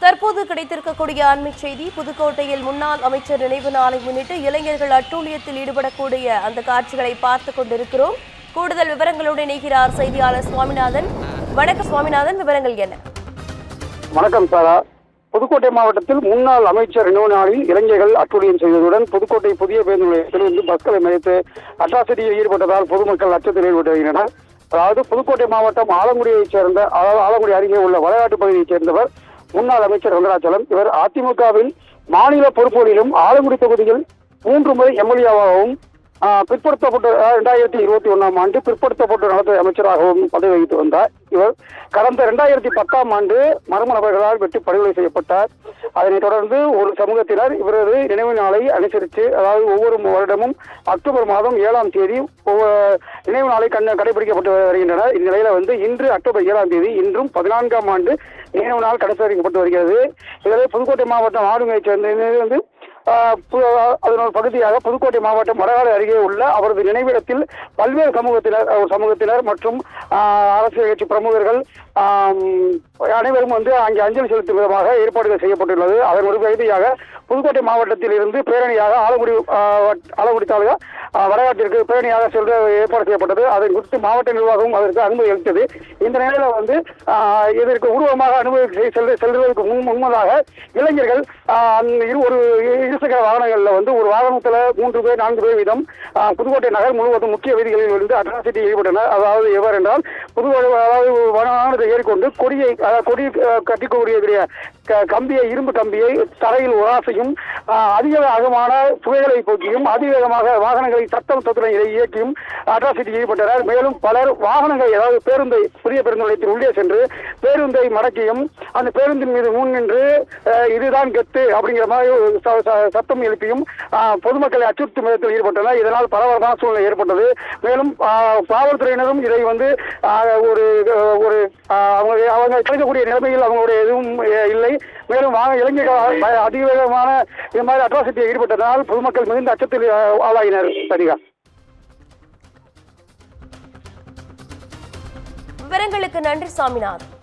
தற்போது கிடைத்திருக்கக்கூடிய அண்மை செய்தி, புதுக்கோட்டையில் முன்னாள் அமைச்சர் நினைவு நாளை முன்னிட்டு இளைஞர்கள் அட்டூழியத்தில் ஈடுபடக்கூடிய அந்த காட்சிகளை பார்த்துக் கொண்டிருக்கிறோம். கூடுதல் விவரங்களோடு இணைகிறார் செய்தியாளர் சுவாமிநாதன். வணக்கம் சுவாமிநாதன், விவரங்கள் என்ன? வணக்கம் சாரா. புதுக்கோட்டை மாவட்டத்தில் முன்னாள் அமைச்சர் நினைவு நாளில் இளைஞர்கள் அட்டூழியம் செய்ததுடன் புதுக்கோட்டை புதிய பேருந்து நிலையத்திலிருந்து பஸ்களை மறைத்து அட்ராசிட்டியில் ஈடுபட்டதால் பொதுமக்கள் அச்சத்தில் ஈடுபட்டு வருகின்றனர். அதாவது புதுக்கோட்டை மாவட்டம் ஆலங்குடியைச் சேர்ந்த ஆலங்குடி அருகே உள்ள வளையாட்டு பகுதியைச் சேர்ந்தவர் முன்னாள் அமைச்சர் வெங்கடாச்சலம். இவர் அதிமுகவில் மாநில பொறுப்புகளிலும் ஆலங்குடி தொகுதியில் 3 முறை எம்எல்ஏவாகவும் பிற்படுத்தப்பட்ட 2021ஆம் ஆண்டு பிற்படுத்தப்பட்ட நலத்துறை அமைச்சராகவும் பதவி வகித்து வந்தார். இவர் கடந்த 2010ஆம் ஆண்டு மர்ம நபர்களால் வெட்டி படுகொலை செய்யப்பட்டார். அதனைத் தொடர்ந்து ஒரு சமூகத்தினர் இவரது நினைவு நாளை அனுசரித்து, அதாவது ஒவ்வொரு வருடமும் அக்டோபர் மாதம் 7ஆம் தேதி நினைவு நாளை கடைபிடிக்கப்பட்டு வருகின்றனர். இந்நிலையில இன்று அக்டோபர் 7ஆம் தேதி இன்றும் 14ஆம் ஆண்டு நினைவு நாள் கடைபிடிக்கப்பட்டு வருகிறது. இதில் புதுக்கோட்டை மாவட்டம் ஆளுமையைச் சேர்ந்த அதன் ஒரு பகுதியாக புதுக்கோட்டை மாவட்டம் வடகாடு அருகே உள்ள அவரது நினைவிடத்தில் பல்வேறு சமூகத்தினர் மற்றும் அரசியல் கட்சி பிரமுகர்கள் அனைவரும் அங்கே அஞ்சலி செலுத்தும் விதமாக ஏற்பாடுகள் செய்யப்பட்டுள்ளது. அதன் ஒரு பகுதியாக புதுக்கோட்டை மாவட்டத்தில் இருந்து பேரணியாக ஆலங்குடி தாலுகா வடகாட்டிற்கு பேரணியாக செல்ல ஏற்பாடு செய்யப்பட்டது. அதை குறித்து மாவட்ட நிர்வாகம் அதற்கு அனுமதி அளித்தது. இந்த நிலையில இதற்கு உருவமாக அனுமதி செல்வதற்கு முன்னதாக இளைஞர்கள் ஒரு இருசக்கர வாகனங்கள்ல ஒரு வாகனத்துல 3 பேர் 4 பேர் வீதம் புதுக்கோட்டை நகர் முழுவதும் முக்கிய வீதிகளில் அட்ராசிட்டி ஈடுபட்டனர். அதாவது எவர் என்றால் வாகனத்தை ஏறிக்கொண்டு கொடி கட்டிக்கூடிய கம்பியை, இரும்பு கம்பியை தரையில் உராசையும் அதிகமான புகைகளை போக்கியும் அதிவேகமாக வாகனங்களை சத்தத்துடன் இயக்கியும் அட்ராசிட்டி ஈடுபட்டனர். மேலும் பலர் வாகனங்கள், அதாவது பேருந்தை, புதிய பேருந்து நிலையத்தில் உள்ளே சென்று பேருந்தை மடக்கியும் அந்த பேருந்தின் மீது முன் நின்று இதுதான் கெத்து அப்படிங்கிற மாதிரி சத்தம் எழுப்பியும் பொதுமக்களை அச்சுறுத்தும் விதத்தில் ஈடுபட்டனர். இதனால் பரபரப்பான சூழ்நிலை ஏற்பட்டது. மேலும் காவல்துறையினரும் இதை அவங்க கிடைக்கக்கூடிய நிலைமையில் அவங்களுடைய எதுவும் இல்லை. மேலும் இளைஞர்கள் அதிவேகமான இது மாதிரி அட்ராசிட்டியில் ஈடுபட்டதனால் பொதுமக்கள் மிகுந்த அச்சத்தில் ஆளாகினர். சரியா? விவரங்களுக்கு நன்றி சாமிநாதன்.